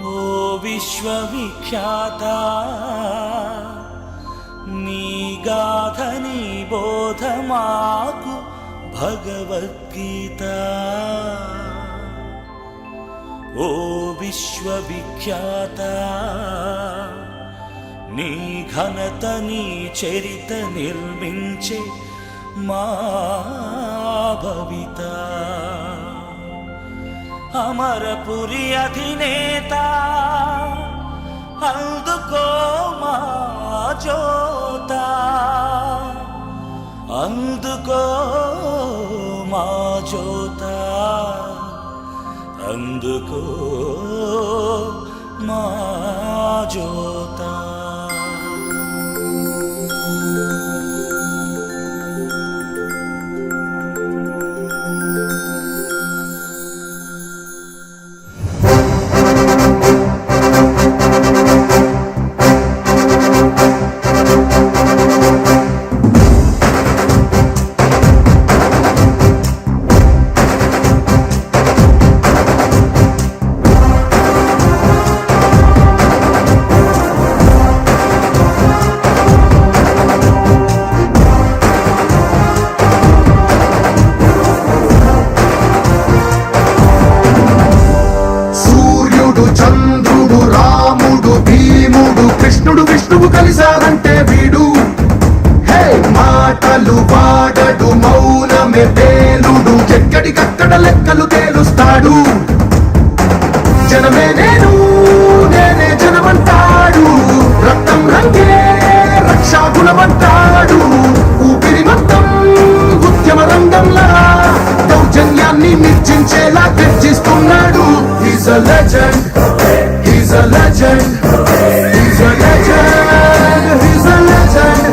ఓ విశ్వవిఖ్యాత నీ గాథ నీ బోధ మాకు భగవద్గీత. ఓ విశ్వవిఖ్యాత నీ ఘనత నీ చరిత నిర్మించే మా భవిత. అమరపురి అధినేత అందుకో మా జోత, అందుకో మా జోత, అందుకో మా జోత. చంద్రుడు రాముడు భీముడు కృష్ణుడు విష్ణువు కలిశారంటే వీడు. హే మాటలు వాడడు మౌనమే పేలుడు, ఎక్కడికక్కడ లెక్కలు తేలుస్తాడు. జనమే నేను నేనే జనమంటాడు, రక్తం రంగే రక్షాగుణమంటాడు. ఊపిరి మొత్తం ఉద్యమ రంగంలా దౌర్జన్యాన్ని నిర్జించేలా గర్జిస్తున్నాడు. He's a legend, he's a legend, he's a legend, he's a legend,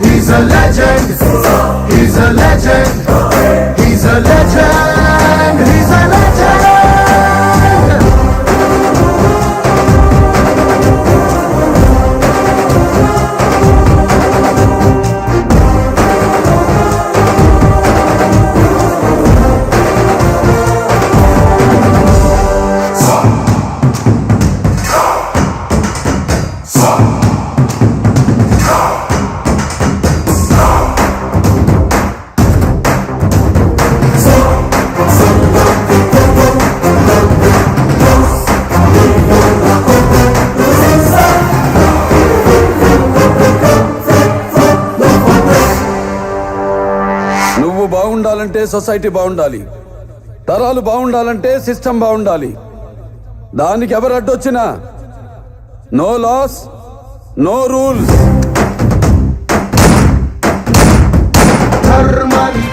he's a legend, he's a legend, he's a legend, he's a legend. నువ్వు బాగుండాలంటే సొసైటీ బాగుండాలి, తరాలు బాగుండాలంటే సిస్టమ్ బాగుండాలి. దానికి ఎవరు అడ్డొచ్చినా నో లాస్ నో రూల్స్. ధర్మాన్ని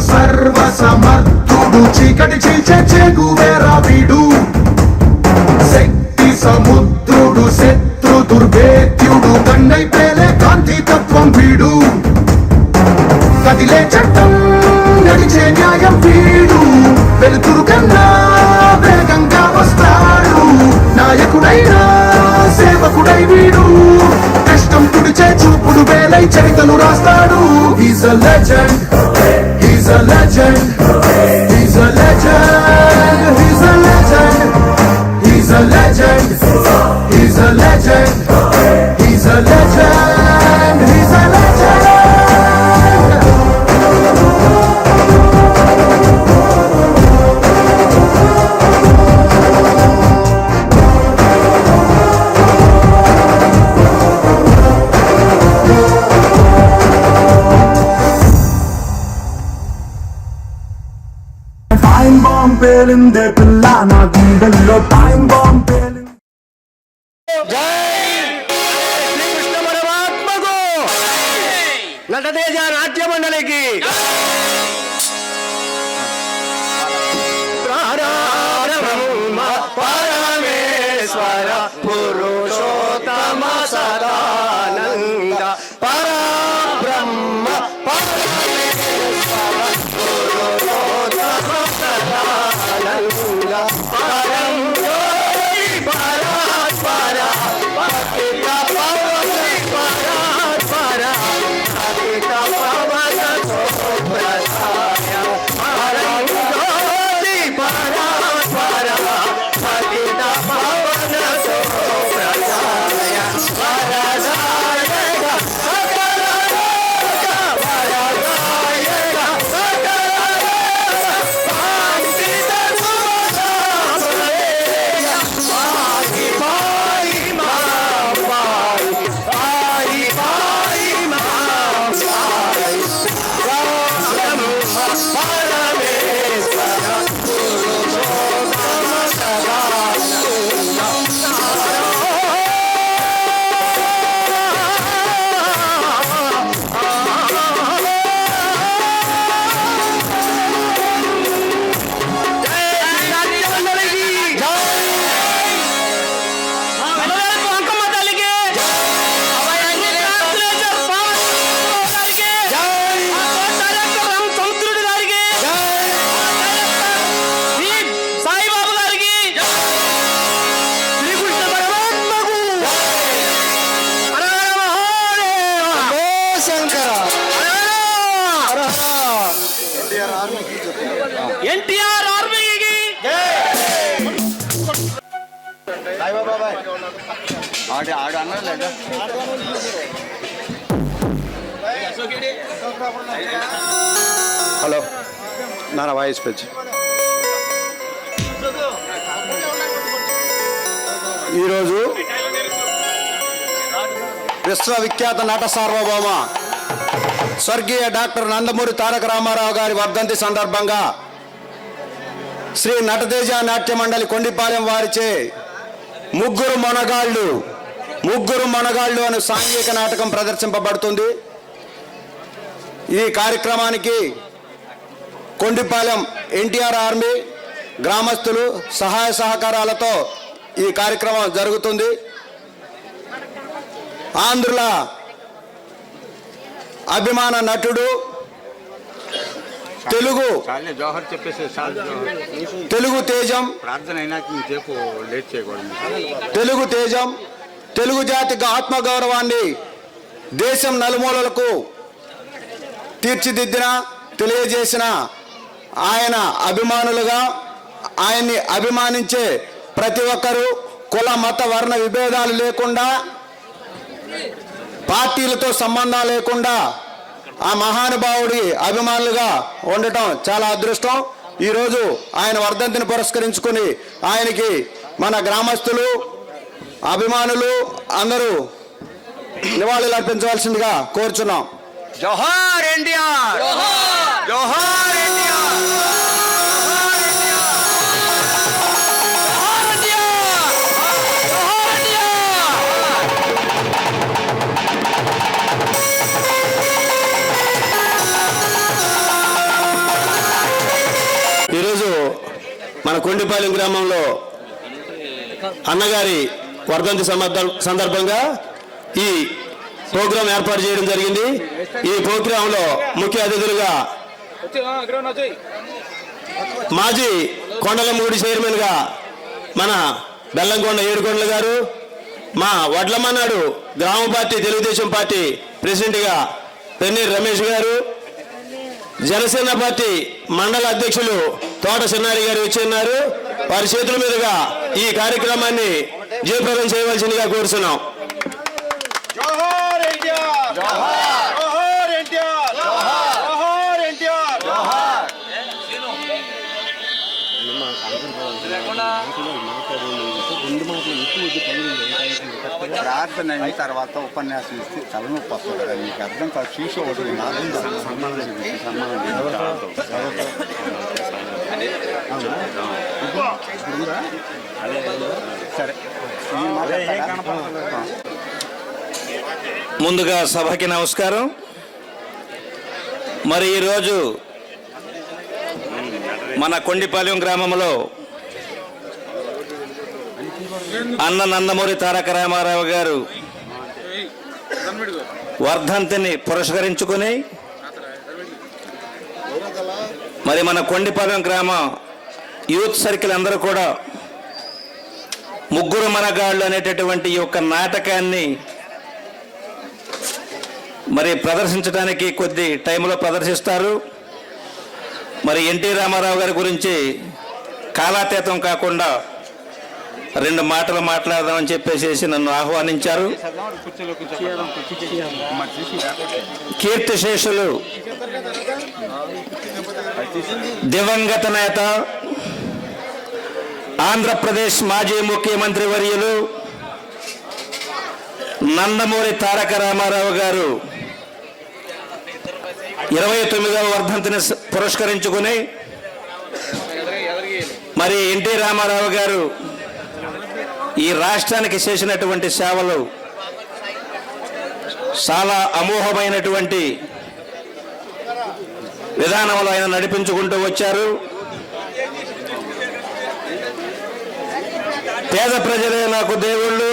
సర్వసమర్థుడు చీకటి చీల్చే చెగువేరా వీడు. శక్తి సముద్రుడు శత్రు దుర్భేద్యుడు కన్నై పేలే కాంతి తత్వం వీడు. కదిలే చట్టం నడిచే న్యాయం వీడు, వెలుతురు కన్నా వేగంగా వస్తాడు. నాయకుడైనా సేవకుడై వీడు, కష్టం తుడిచే చూపుడు వేలై చరితను రాస్తాడు. He's a legend, he's a legend, he's a legend, he's a legend, he's a legend, he's a legend, he's a legend, he's a legend. పేలిందే పిల్ల నా గుండెల్లో టైం బాంబ్ పేలింది. శ్రీకృష్ణ పరమాత్మకు నటతేజ నాట్య మండలికి పరమేశ్వర పురుషోత్తమ సదానంద పరబ్రహ్మ పరమేశ్వర పురుషోత్తమ సదానంద పరం జ్యోతి పరాత్పర పతిత పవన పరాత్పర పతిత పవన సోప్రసాయ పరం జ్యోతి పరాత్పర పతిత పవన సోప్రసాయ వరదాయక సకల లోక వరదాయక సకల లోక శాంతిత సుమనామలేయ పాయి పాయి మా పాయి పాయి పాయి మా పాయి రామ పరమేశ్వర పురుషోత్తమ సాయిబాబు గారికి శ్రీకృష్ణ పరమాత్మకు శంకర ఎన్టీఆర్ ఆర్మీకి హలో నా వాయిస్ పెంచు. ఈరోజు విశ్వవిఖ్యాత నట సార్వభౌమ స్వర్గీయ డాక్టర్ నందమూరి తారక రామారావు గారి వర్ధంతి సందర్భంగా శ్రీ నటతేజ నాట్య మండలి కొండిపాలెం వారిచే ముగ్గురు మొనగాళ్ళు అనే సాంఘిక నాటకం ప్రదర్శింపబడుతుంది. ఈ కార్యక్రమానికి కొండిపాలెం ఎన్టీఆర్ ఆర్మీ గ్రామస్తులు సహాయ సహకారాలతో ఈ కార్యక్రమం జరుగుతుంది. ఆంధ్రుల అభిమాన నటుడు తెలుగు తేజం తెలుగు తేజం తెలుగు జాతి ఆత్మగౌరవాన్ని దేశం నలుమూలలకు తీర్చిదిద్దిన తెలియజేసిన ఆయన అభిమానులుగా ఆయన్ని అభిమానించే ప్రతి ఒక్కరూ కుల మత వర్ణ విభేదాలు లేకుండా పార్టీలతో సంబంధం లేకుండా ఆ మహానుభావుడి అభిమానులుగా ఉండటం చాలా అదృష్టం. ఈరోజు ఆయన వర్ధంతిని పురస్కరించుకుని ఆయనకి మన గ్రామస్తులు అభిమానులు అందరూ నివాళులు అర్పించవలసిందిగా కోరుచున్నాం. జోహార్ ఎన్టీఆర్ జోహార్ ఎన్టీఆర్ ఈరోజు మన కొండిపాలెం గ్రామంలో అన్నగారి వర్ధంతి సందర్భంగా ఈ ప్రోగ్రాం ఏర్పాటు చేయడం జరిగింది. ఈ ప్రోగ్రాంలో ముఖ్య అతిథులుగా మాజీ కొండలమూడి చైర్మన్ గా మన బెల్లంకొండ ఏడుకొండల గారు, మా వడ్లమన్నాడు గ్రామ పార్టీ తెలుగుదేశం పార్టీ ప్రెసిడెంట్ గా పెన్నీర్ రమేష్ గారు, జనసేన పార్టీ మండల అధ్యక్షులు తోట సిన్నారి గారు వచ్చి ఉన్నారు. వారి చేతుల మీదుగా ఈ కార్యక్రమాన్ని జయప్రదం చేయవలసిందిగా కోరుతున్నాం. ప్రార్థన అయిన తర్వాత ఉపన్యాసం ఇస్తే తలనొప్పి వస్తుంది కదా, మీకు అర్థం కాదు. చూసి ఒకటి సన్మానం సరే ముందుగా సభకి నమస్కారం. మరి ఈరోజు మన కొండిపాలెం గ్రామంలో అన్న నందమూరి తారక రామారావు గారు వర్ధంతిని పురస్కరించుకుని మరి మన కొండిపాలెం గ్రామ యూత్ సర్కిల్ అందరూ కూడా ముగ్గురు మనగాళ్ళు అనేటటువంటి ఈ యొక్క నాటకాన్ని మరి ప్రదర్శించడానికి కొద్ది టైంలో ప్రదర్శిస్తారు. మరి ఎన్టీ రామారావు గారి గురించి కాలాతీతం కాకుండా 2 మాటలు మాట్లాడదామని చెప్పేసి నన్ను ఆహ్వానించారు. కీర్తిశేషులు దివంగత నేత ఆంధ్రప్రదేశ్ మాజీ ముఖ్యమంత్రి వర్యులు నందమూరి తారక రామారావు గారు 29వ వర్ధంతిని పురస్కరించుకుని మరి ఎన్టీ రామారావు గారు ఈ రాష్ట్రానికి చేసినటువంటి సేవలు చాలా అమోఘమైనటువంటి విధానంలో ఆయన నడిపించుకుంటూ వచ్చారు. పేద ప్రజలే నాకు దేవుళ్ళు,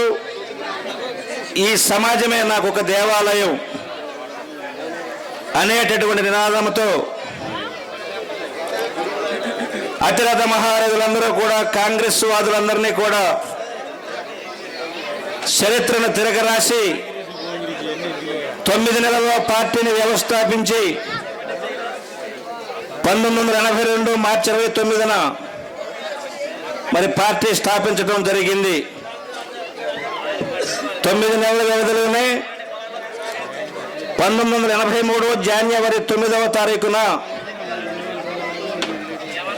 ఈ సమాజమే నాకు ఒక దేవాలయం అనేటటువంటి నినాదంతో అతిరథ మహారథులందరూ కూడా కాంగ్రెస్ వాదులందరినీ కూడా చరిత్రను తిరగరాసి 9 నెలల్లో పార్టీని వ్యవస్థాపించి 1982 మార్చి 29న మరి పార్టీ స్థాపించడం జరిగింది. 9 నెలల వ్యవధిలోనే 1983 జనవరి 9వ తారీఖున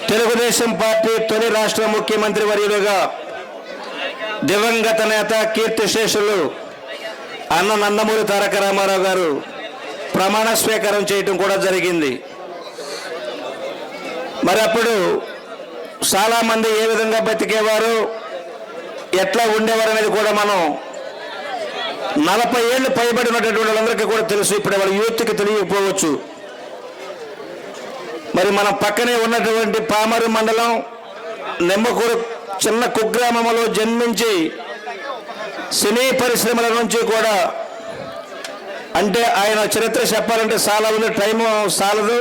తెలుగుదేశం పార్టీ తొలి రాష్ట్ర ముఖ్యమంత్రి వర్యులుగా దివంగత నేత కీర్తిశేషులు అన్న నందమూరి తారక రామారావు గారు ప్రమాణ స్వీకారం చేయటం కూడా జరిగింది. మరి అప్పుడు చాలామంది ఏ విధంగా బతికేవారు, ఎట్లా ఉండేవారు అనేది కూడా మనం 40 ఏళ్ళు పైబడినటువంటి వాళ్ళందరికీ కూడా తెలుసు. ఇప్పుడు వాళ్ళ యూత్కి తెలియకపోవచ్చు. మరి మన పక్కనే ఉన్నటువంటి పామరు మండలం నిమ్మకూరు చిన్న కుగ్రామంలో జన్మించి సినీ పరిశ్రమల నుంచి కూడా, అంటే ఆయన చరిత్ర చెప్పాలంటే చాలా ఉంది, టైము సాలదు.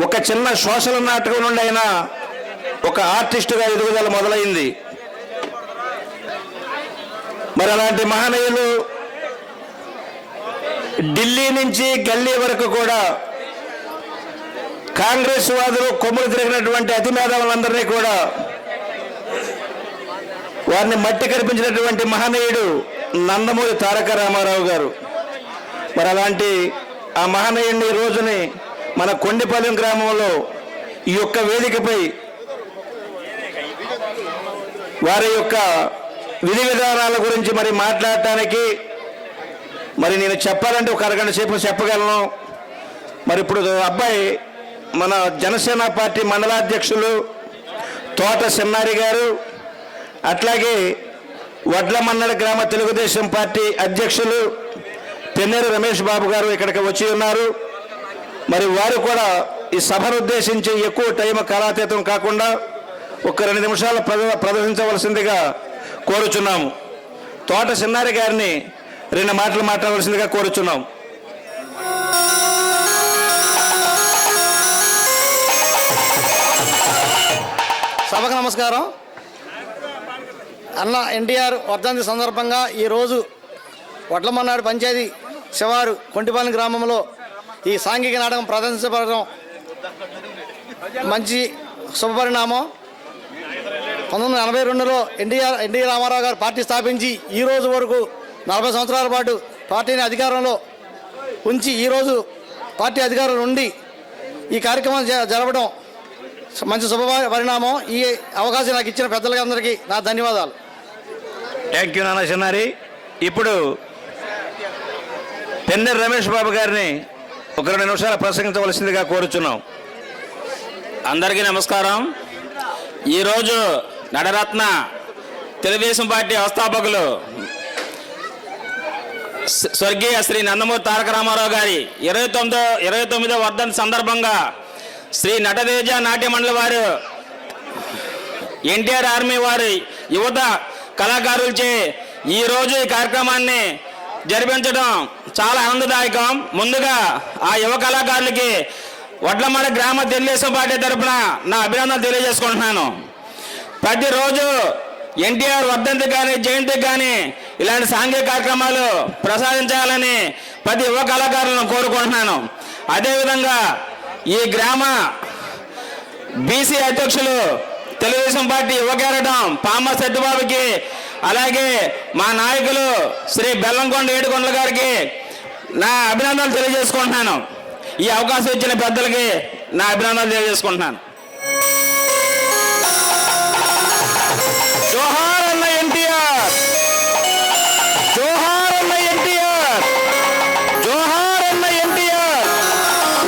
ఒక చిన్న సోషల్ నాటకం నుండి ఆయన ఒక ఆర్టిస్టుగా ఎదుగుదల మొదలైంది. మరి అలాంటి మహనీయులు ఢిల్లీ నుంచి గల్లీ వరకు కూడా కాంగ్రెస్ వాదులు కొమ్ములు తిరిగినటువంటి అతి మేధావులందరినీ కూడా వారిని మట్టి కనిపించినటువంటి మహనీయుడు నందమూరి తారక రామారావు గారు. మరి అలాంటి ఆ మహనీయుడిని ఈ రోజుని మన కొండిపాలెం గ్రామంలో ఈ యొక్క వేదికపై వారి యొక్క విధి విధానాల గురించి మరి మాట్లాడటానికి మరి నేను చెప్పాలంటే ఒక అరగంట సేపు చెప్పగలను. మరి ఇప్పుడు అబ్బాయి మన జనసేన పార్టీ మండలాధ్యక్షులు తోట సిన్నారి గారు, అట్లాగే వడ్లమన్నడ గ్రామ తెలుగుదేశం పార్టీ అధ్యక్షులు పెన్నేరు రమేష్ బాబు గారు ఇక్కడికి వచ్చి ఉన్నారు. మరి వారు కూడా ఈ సభను ఉద్దేశించి ఎక్కువ టైం కాలాతీతం కాకుండా ఒక 2 నిమిషాలు ప్రదర్శించవలసిందిగా కోరుచున్నాము. తోట సిన్నారి గారిని 2 మాటలు మాట్లాడవలసిందిగా కోరుచున్నాం. సభకు నమస్కారం. అన్న ఎన్టీఆర్ వర్ధంతి సందర్భంగా ఈరోజు వడ్లమన్నాడు పంచాయతీ శివారు కొంటిపాలెం గ్రామంలో ఈ సాంఘిక నాటకం ప్రదర్శించబడడం మంచి శుభపరిణామం. 1982లో ఎన్టీ రామారావు గారు పార్టీ స్థాపించి ఈ రోజు వరకు 40 సంవత్సరాల పాటు పార్టీని అధికారంలో ఉంచి ఈరోజు పార్టీ అధికారంలో ఉండి ఈ కార్యక్రమం జరపడం మంచి శుభ పరిణామం. ఈ అవకాశం నాకు ఇచ్చిన పెద్దలందరికీ నా ధన్యవాదాలు. థ్యాంక్ యూ నాన్న చిన్నారి. ఇప్పుడు పెన్నేరు రమేష్ బాబు గారిని ఒక 2 నిమిషాలు ప్రసంగించవలసిందిగా కోరుచున్నాం. అందరికీ నమస్కారం. ఈరోజు నడరత్న తెలుగుదేశం పార్టీ వ్యవస్థాపకులు స్వర్గీయ శ్రీ నందమూరి తారక రామారావు గారి 29వ వర్ధంతి సందర్భంగా శ్రీ నటతేజ నాట్య మండలి వారు ఎన్టీఆర్ ఆర్మీ వారి యువత కళాకారులచే ఈరోజు ఈ కార్యక్రమాన్ని జరిపించడం చాలా ఆనందదాయకం. ముందుగా ఆ యువ కళాకారులకి వడ్లమడ గ్రామ తెలుగుదేశం పార్టీ తరఫున నా అభినందనలు తెలియజేసుకుంటున్నాను. ప్రతిరోజు ఎన్టీఆర్ వర్ధంతి కానీ జయంతికి కానీ ఇలాంటి సాంఘిక కార్యక్రమాలు ప్రసాదించాలని ప్రతి యువ కళాకారులను కోరుకుంటున్నాను. అదేవిధంగా ఈ గ్రామ బీసీ అధ్యక్షులు తెలుగుదేశం పార్టీ యువ కేరటం పామ సత్యబాబుకి, అలాగే మా నాయకులు శ్రీ బెల్లంకొండ ఏడుకొండల గారికి నా అభినందనలు తెలియజేసుకుంటున్నాను. ఈ అవకాశం ఇచ్చిన పెద్దలకి నా అభినందనలు తెలియజేసుకుంటున్నాను. జోహార్ అన్న ఎన్టీఆర్, జోహార్ అన్న ఎన్టీఆర్, జోహార్ అన్న ఎన్టీఆర్.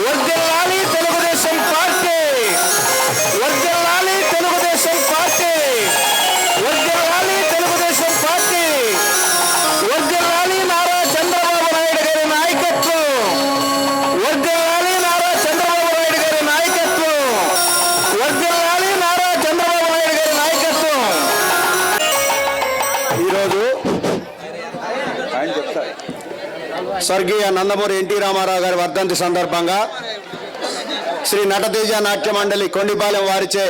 వర్ధిల్లాలి తెలుగుదేశం పార్టీ, వర్ధిల్లాలి తెలుగుదేశం పార్టీ, వర్ధిల్లాలి తెలుగుదేశం పార్టీ, వర్ధిల్లాలి నారా చంద్రబాబు నాయుడు గారి నాయకత్వం, వర్ధిల్లాలి నారా చంద్రబాబు నాయుడు గారి నాయకత్వం, వర్ధిల్లాలి నారా చంద్రబాబు నాయుడు గారి నాయకత్వం. ఈరోజు స్వర్గీయ నందమూరి ఎన్టీ రామారావు గారి వర్ధంతి సందర్భంగా శ్రీ నటతేజ నాట్య మండలి కొండిపాలెం వారిచే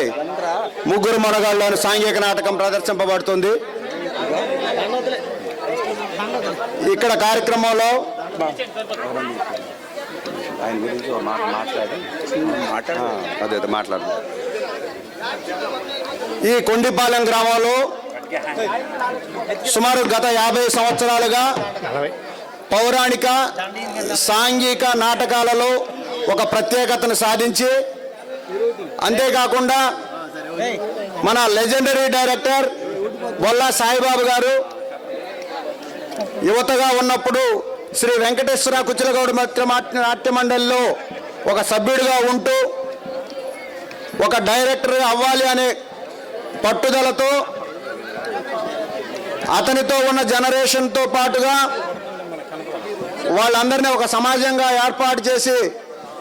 ముగ్గురు మనగాళ్ళలోని సాంఘిక నాటకం ప్రదర్శింపబడుతుంది. ఇక్కడ కార్యక్రమంలో ఆయన గురించి ఒక మాట మాట్లాడు. ఈ కొండిపాలెం గ్రామంలో సుమారు గత 50 సంవత్సరాలుగా పౌరాణిక సాంఘిక నాటకాలలో ఒక ప్రత్యేకతను సాధించి, అంతేకాకుండా మన లెజెండరీ డైరెక్టర్ బొల్లా సాయిబాబు గారు యువతగా ఉన్నప్పుడు శ్రీ వెంకటేశ్వర కుచిలగౌడ నాట్య మండలిలో ఒక సభ్యుడిగా ఉంటూ ఒక డైరెక్టర్ అవ్వాలి అనే పట్టుదలతో అతనితో ఉన్న జనరేషన్తో పాటుగా వాళ్ళందరినీ ఒక సమాజంగా ఏర్పాటు చేసి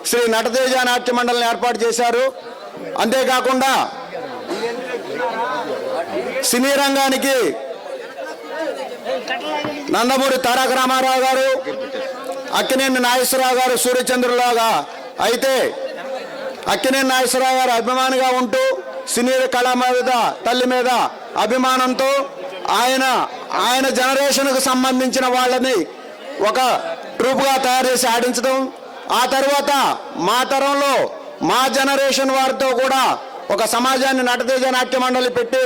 శ్రీ నటతేజ నాట్య మండలిని ఏర్పాటు చేశారు. అంతేకాకుండా సినీ రంగానికి నందమూరి తారక రామారావు గారు, అక్కినేని నాగేశ్వరరావు గారు సూర్యచంద్రులాగా అయితే అక్కినేని నాగేశ్వరరావు గారు అభిమానిగా ఉంటూ సినీ కళ మీద తల్లి మీద అభిమానంతో ఆయన జనరేషన్కు సంబంధించిన వాళ్ళని ఒక ట్రూప్గా తయారు చేసి ఆడించడం, ఆ తర్వాత మా తరంలో మా జనరేషన్ వారితో కూడా ఒక సమాజాన్ని నటతేజ నాట్య మండలి పెట్టి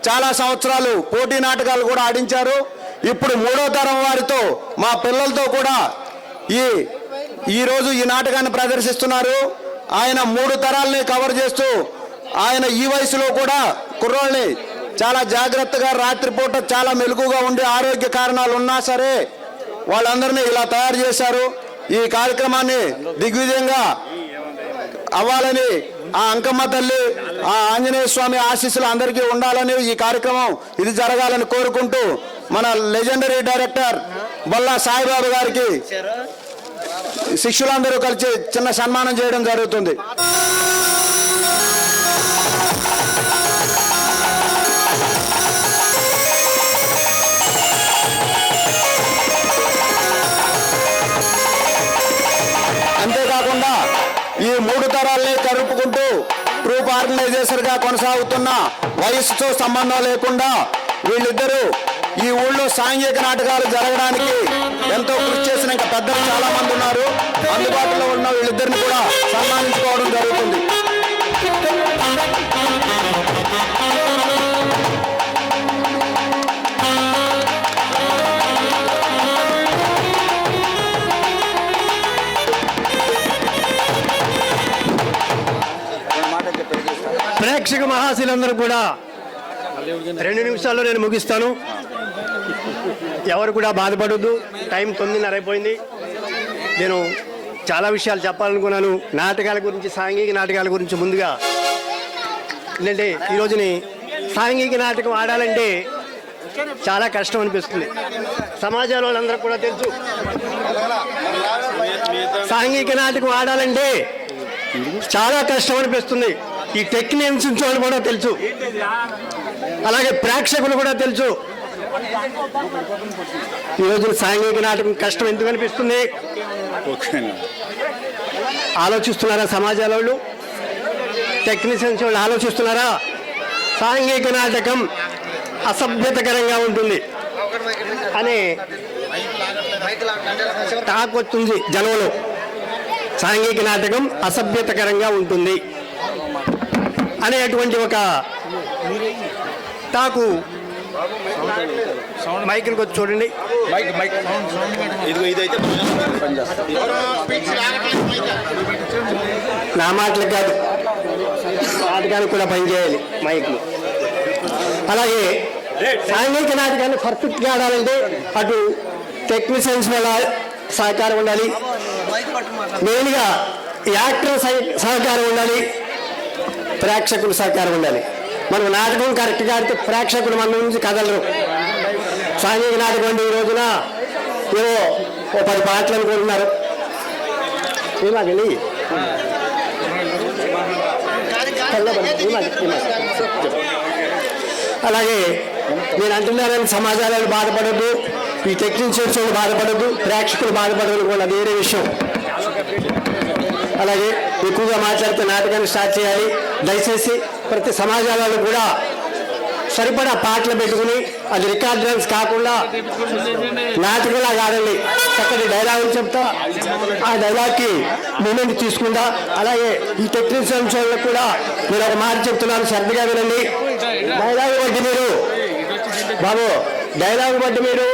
చాలా సంవత్సరాలు పోటీ నాటకాలు కూడా ఆడించారు. ఇప్పుడు 3వ తరం వారితో మా పిల్లలతో కూడా ఈరోజు ఈ నాటకాన్ని ప్రదర్శిస్తున్నారు. ఆయన 3 తరాలని కవర్ చేస్తూ ఆయన ఈ వయసులో కూడా కుర్రోళ్ళని చాలా జాగ్రత్తగా రాత్రిపూట చాలా మెలకుగా ఉండే ఆరోగ్య కారణాలు ఉన్నా సరే వాళ్ళందరినీ ఇలా తయారు చేశారు. ఈ కార్యక్రమాన్ని దిగ్విజయంగా అవ్వాలని ఆ అంకమ్మ తల్లి, ఆ ఆంజనేయ స్వామి ఆశీస్సులు అందరికీ ఉండాలని, ఈ కార్యక్రమం ఇది జరగాలని కోరుకుంటూ మన లెజెండరీ డైరెక్టర్ బొల్లా సాయిబాబు గారికి శిష్యులందరూ కలిసి చిన్న సన్మానం చేయడం జరుగుతుంది. అంతేకాకుండా ఈ 3 తరాల్ని కలుపుకుంటూ ట్రూప్ ఆర్గనైజేషన్గా కొనసాగుతున్న వయస్సుతో సంబంధం లేకుండా వీళ్ళిద్దరూ ఈ ఊళ్ళో సాంఘిక నాటకాలు జరగడానికి ఎంతో కృషి చేసిన ఇంకా పెద్దలు చాలా మంది ఉన్నారు. అందుబాటులో ఉన్న వీళ్ళిద్దరిని కూడా సన్మానించుకోవడం జరుగుతుంది. ప్రేక్షక మహాశీలందరూ కూడా 2 నిమిషాల్లో నేను ముగిస్తాను. ఎవరు కూడా బాధపడొద్దు. టైం 9:30 అయిపోయింది. నేను చాలా విషయాలు చెప్పాలనుకున్నాను. నాటకాల గురించి, సాంఘిక నాటకాల గురించి ముందుగా ఏంటంటే ఈ రోజుని సాంఘిక నాటకం ఆడాలంటే చాలా కష్టం అనిపిస్తుంది. సమాజంలో వాళ్ళందరూ కూడా తెలుసు, సాంఘిక నాటకం ఆడాలంటే చాలా కష్టం అనిపిస్తుంది. ఈ టెక్నీషియన్స్ వాళ్ళు కూడా తెలుసు, అలాగే ప్రేక్షకులు కూడా తెలుసు. ఈ రోజు సాంఘిక నాటకం కష్టం ఎందుకు అనిపిస్తుంది? ఆలోచిస్తున్నారా సమాజాల వాళ్ళు? టెక్నీషియన్స్ వాళ్ళు ఆలోచిస్తున్నారా? సాంఘిక నాటకం అసభ్యతకరంగా ఉంటుంది అనే టాక్ వస్తుంది జనంలో. సాంఘిక నాటకం అసభ్యతకరంగా ఉంటుంది అనేటువంటి ఒక టాకు మైక్కి వచ్చి చూడండి. నా మాటలు కాదు, నాటకానికి కూడా పనిచేయాలి మైక్లు. అలాగే సాంఘిక నాటకాన్ని పర్ఫెక్ట్గా ఆడాలంటే అటు టెక్నీషియన్స్ వల్ల సహకారం ఉండాలి, మెయిన్గా యాక్టర్ సహకారం ఉండాలి, ప్రేక్షకుల సహకారం ఉండాలి. మనం నాటకం కరెక్ట్గా ఆడితే ప్రేక్షకులు మన నుంచి కదలరు. సాంఘిక నాటకం అంటే ఈ రోజున ఏవో 10 పాటలు అనుకుంటున్నారు. ఏమాగండి అలాగే నేను అంటున్నానని సమాజాలను బాధపడద్దు, ఈ టెక్నీషియన్స్ బాధపడద్దు, ప్రేక్షకులు బాధపడదు కూడా వేరే విషయం. అలాగే ఎక్కువగా మాట్లాడితే నాటకాన్ని స్టార్ట్ చేయాలి. దయచేసి ప్రతి సమాజాలలో కూడా సరిపడా పాటలు పెట్టుకుని అది రికార్డ్ డాన్స్ కాకుండా నాటకంలాగా ఆడండి. చక్కటి డైలాగులు చెప్తా ఆ డైలాగ్కి మూమెంట్ తీసుకుంటా. అలాగే ఈ టెక్నీషియన్స్ వాళ్ళకు కూడా మీరు ఒక మాట చెప్తున్నాను, శ్రద్ధగా వినండి. డైలాగ్ బట్టి మీరు బాబు డైలాగ్ బట్టి మీరు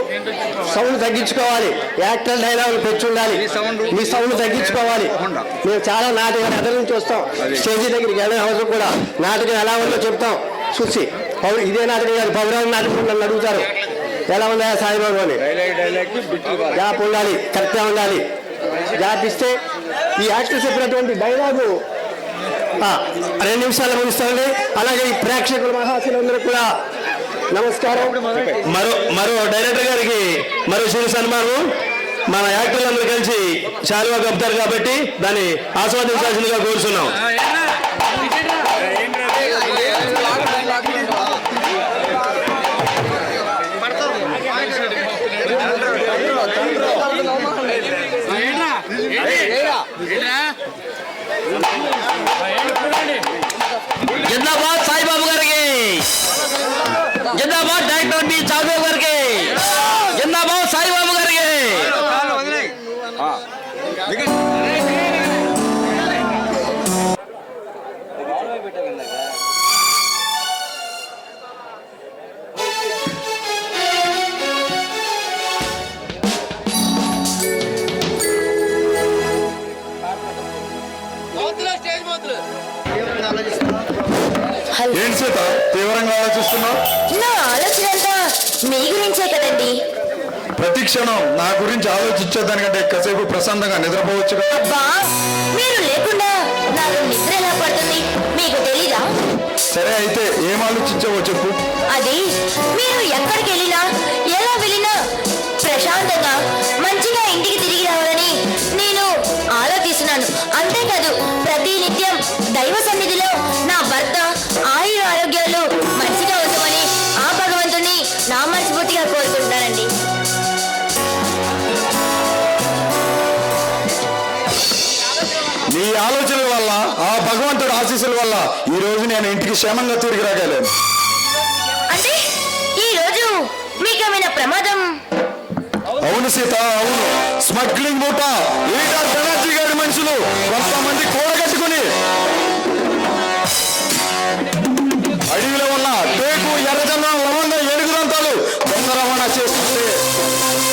సౌండ్ తగ్గించుకోవాలి. యాక్టర్ డైలాగులు పెంచి ఉండాలి, మీ సౌండ్ తగ్గించుకోవాలి. మేము చాలా నాటకాలు ఎదురు నుంచి వస్తాం, స్టేజీ దగ్గరికి వెళ్ళిన అవసరం కూడా నాటకం ఎలా ఉందో చెప్తాం చూసి. ఇదే నాటకం కాదు, పౌరాణ నాటకం నన్ను అడుగుతారు ఎలా ఉందా సాయిబాబు అని. గ్యాప్ ఉండాలి, కరెక్ట్గా ఉండాలి. గ్యాప్ ఇస్తే ఈ యాక్టర్ చెప్పినటువంటి డైలాగు 2 నిమిషాలు ముగిస్తుంది. అలాగే ఈ ప్రేక్షకుల మహాశులందరూ కూడా నమస్కారం. మరో డైరెక్టర్ గారికి మరో చిరు సన్మానం. మన యాక్టర్లందరూ కలిసి శాలువా కప్తారు కాబట్టి దాన్ని ఆస్వాదించాల్సిందిగా కోరుతున్నాం. జిందాబాద్ సాయిబాబు గారికి, జిందాబాద్ డైరెక్టర్ బి చౌదరి గారికి, జిందాబాద్ సాయిబాబు గారికి. ఏంటి సీత తీవ్రంగా ఆలోచిస్తున్నావు? నా ఆలోచన అంతా మీ గురించే కదండి. ప్రతి క్షణం నా గురించి ఆలోచించేదానికంటే కాసేపు ప్రశాంతంగా నిద్రపోవచ్చు. అబ్బా, మీరు లేకుండా నాకు నిద్ర ఎలా పడుతుంది మీకు తెలీదా? సరే అయితే ఏం ఆలోచించావో చెప్పు. అది మీరు ఎక్కడికి వెళ్ళినా ఎలా వెళ్ళినా ప్రశాంతంగా మంచిగా ఇంటికి తిరిగి రావాలని నేను ఆలోచిస్తున్నాను. అంతేకాదు ప్రతి నిత్యం దైవ సన్నిధిలో నా భర్త ఆయుర ఆరోగ్యాలు మంచిగా ఉంచమని ఆ భగవంతుని నా మనస్ఫూర్తిగా కోరుకుంటున్నానండి. నీ ఆలోచనల వల్ల ఆ భగవంతుడి ఆశీస్సుల వల్ల ఈ రోజు నేను ఇంటికి క్షేమంగా తిరిగి రాగలను. అంటే ఈ రోజు మీకేమైనా ప్రమాదం? అవును సీత, అవును. స్మగ్లింగ్ మూట లీడర్ బెనర్జీ గారి మనుషులు కొంతమంది కూడగట్టుకుని అడవిలో ఉన్న టేకు, ఎర్రజన్నం, లవంగ, ఏడుగురంతాలు దొంగ రవాణా చేస్తుంటే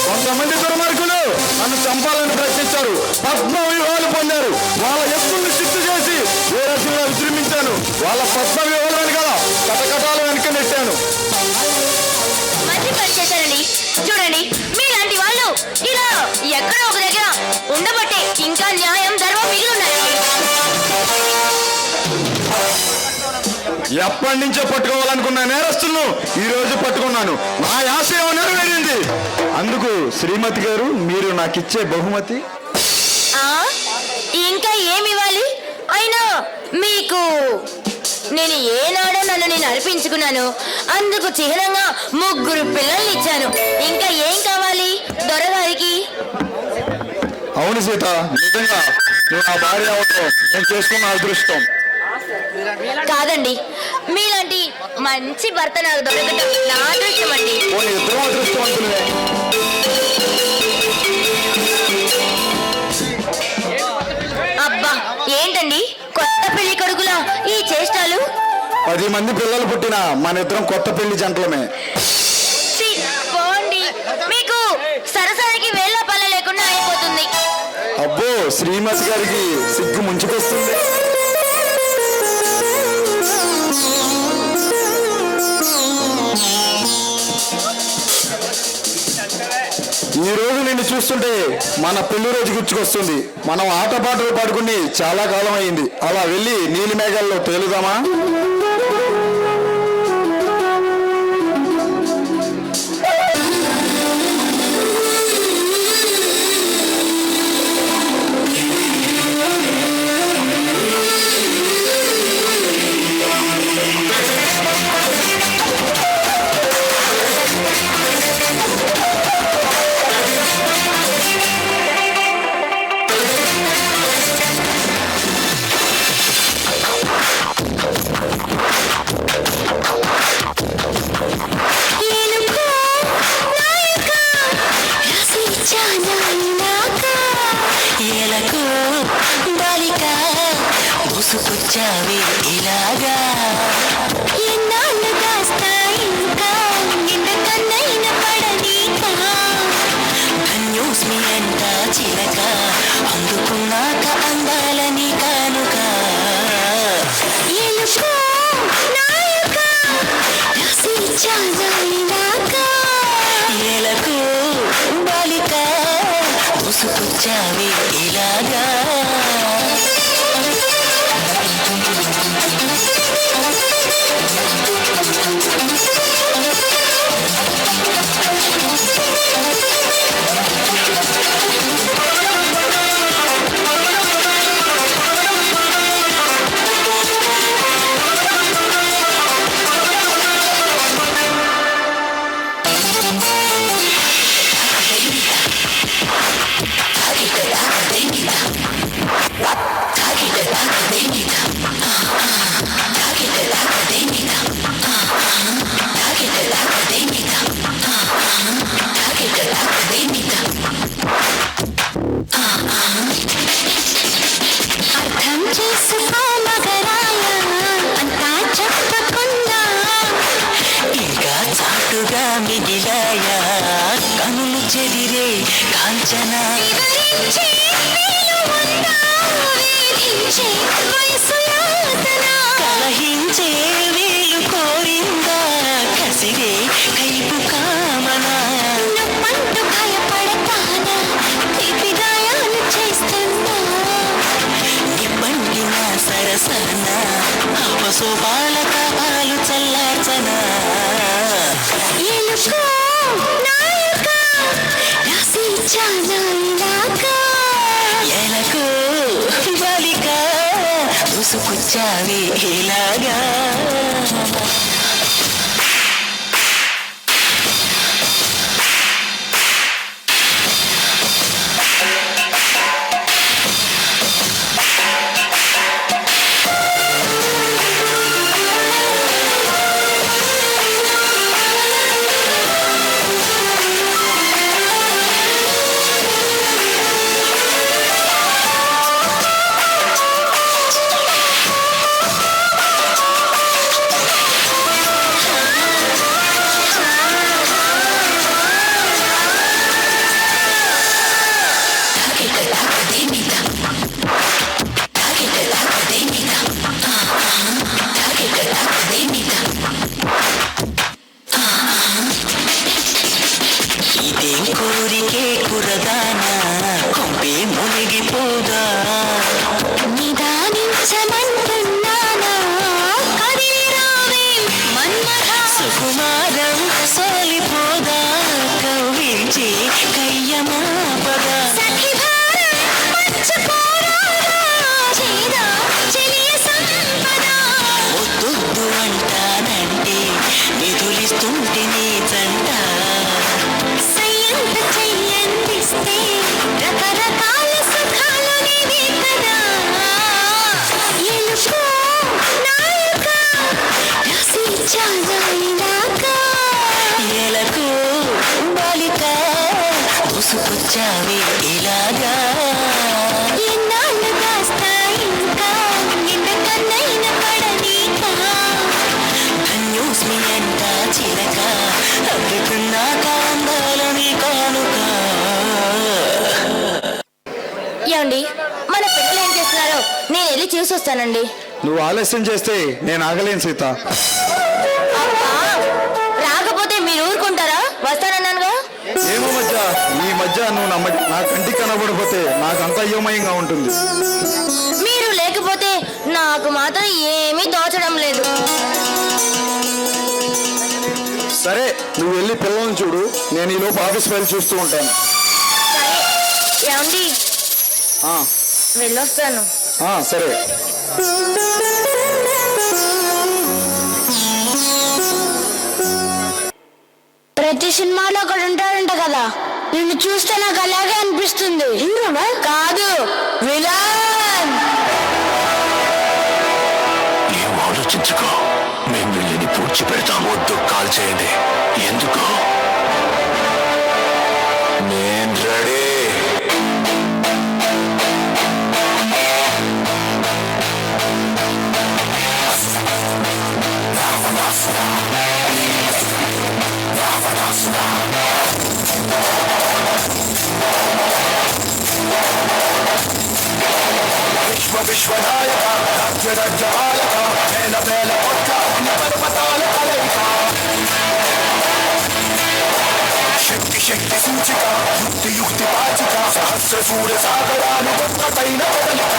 కొంతమంది దుర్మార్గులు నన్ను చంపాలని ప్రయత్నించారు. పద్మ వ్యూహాలు పొందారు. వాళ్ళ ఎత్తుల్ని చిత్తు చేసి ఏ రకంగా విజృంభించాను. వాళ్ళ పద్మ వ్యూహాలు వెనకాల కటకటాలు వెనక నెట్టాను. మంచి పని చేశారండి. చూడండి, మీలాంటి వాళ్ళు ఇలా ఎక్కడో ఒక దగ్గర ఉండబట్టే ఇంకా న్యాయం ధర్మం మిగిలి ఉన్నాయండి. ఎప్పటి నుంచో పట్టుకోవాలనుకున్న నేరస్తులను ఈ రోజు పట్టుకున్నాను. నా ఆశయం నెరవేరింది. అందుకు శ్రీమతి గారు, మీరు నాకు ఇచ్చే బహుమతి. ఇంకా ఏమి ఇవ్వాలి? అయినా మీకు నేను ఏనాడో నన్ను నేను అర్పించుకున్నాను. అందుకు చిహ్నంగా 3 పిల్లల్ని ఇచ్చాను. ఇంకా ఏం కావాలి దొరగారికి? అవును సీత, నిజంగా నువ్వు నా భార్య అవటం నేను చేసుకున్న అదృష్టం. కాదండి, మీలాంటి మంచి భర్త నాకు దొరకటం నా అదృష్టం అండి. ఇద్దరు అదృష్టవంతులే. అబ్బా, ఏంటండి కొత్త పెళ్లి కొడుకులా ఈ చేష్టాలు? 10 మంది పిల్లలు పుట్టిన మన ఇద్దరం కొత్త పెళ్లి జంటలమే. పోండి, మీకు సరసానికి వేళ్ళ పల్ల లేకుండా అయిపోతుంది. అబ్బో, శ్రీమతి గారికి సిగ్గు ముంచుకొస్తుంది. ఈ రోజు నిన్ను చూస్తుంటే మన పెళ్లి రోజు గుర్తుకొస్తుంది. మనం ఆటపాటలు పాడుకుని చాలా కాలం అయింది. అలా వెళ్ళి నీలి మేఘాల్లో తేలుదామా? ముసుకొచ్చావే ఇలాగా ఎన్నాళ్ళు దాస్తా ఇంకా నిండ కన్నైన పడనీకా ధన్యోస్మి అంట చిలక అందుకున్నాక అందాలని కానుక ఎలుకో నాయక రాసి చానాక ఎలకు బాలిక ముసుకొచ్చావే ఇలాగా అర్థం చేసుకో మగరాయ అంతా చెప్పకుండా ఇంకా చాటుగా మిగిలాయా కనులు చెదిరే కాంచన వివరించే వీలు ఉందా వేధించే వయసు యాతన కలహించే వీలు కోరిందా కసిరే కైపు కామనా నమ్మంటూ భయపడతానా తీపి గాయాలు చేస్తున్నా నిబండిన సరసన పశుపాల కాపాలు చల్లార్చనా ఎలుకో నాయక రాసి చానాక ఎలకు బాలిక ముసుకొచ్చావే ఇలాగా కోరుకుంటే నీ జంట సయ్యంత చెయ్యందిస్తే రకరకాల సుఖాలు నీవే కదా. ఎలుకో నాలుక రాసి ఇచ్చానా ఇందాక. ఎలకు బాలిక ముసుకొచ్చావే ఇలాగా ఎన్నాళ్ళు కాస్తా ఇంకా నిండు కన్నైన పడనీకా. ధన్యోస్మి అంట చిలక అందుకున్నాక అందాలని కానుక. ఏమండి, మన పిల్లలు ఏం చేస్తున్నారో నేను వెళ్ళి చూసి వస్తానండి. నువ్వు ఆలస్యం చేస్తే నేను ఆగలేను సీత. అబ్బా, రాకపోతే మీరు ఊరుకుంటారా? వస్తానన్నానుగా. ఏమో మధ్య ఈ మధ్య నువ్వు నా కంటికి కనబడిపోతే నాకు అంత అయోమయంగా ఉంటుంది. మీరు లేకపోతే నాకు మాత్రం ఏమీ తోచడం లేదు. సరే నువ్వు వెళ్ళి పిల్లల్ని చూడు, నేను ఈ లోపు ఆఫీస్ ఫైల్ చూస్తూ ఉంటాను. సరే ఏమండి, ఆ, వెళ్ళొస్తాను. సరే. ప్రతి సినిమాలో ఒకడు ఉంటాడంట కదా, నిన్ను చూస్తే నాకు అలాగే అనిపిస్తుంది. హీరోనా? కాదు, విలన్. ఏం ఆలోచించుకో, మేము వీళ్ళని పూడ్చి పెడతాము. వద్దు, కాల్ చేయండి. ఎందుకు? నేను రెడీ. విశ్వనాయక రాజ్యరాజ్యపాలక వేల వేల కొట్ల పర్వతాల కలయిక. శక్తి శక్తి సూచిక యుక్తి యుక్తి పాచిక సహస్ర సూర్య సాగరాలు ఒక్కటైన కదలిక.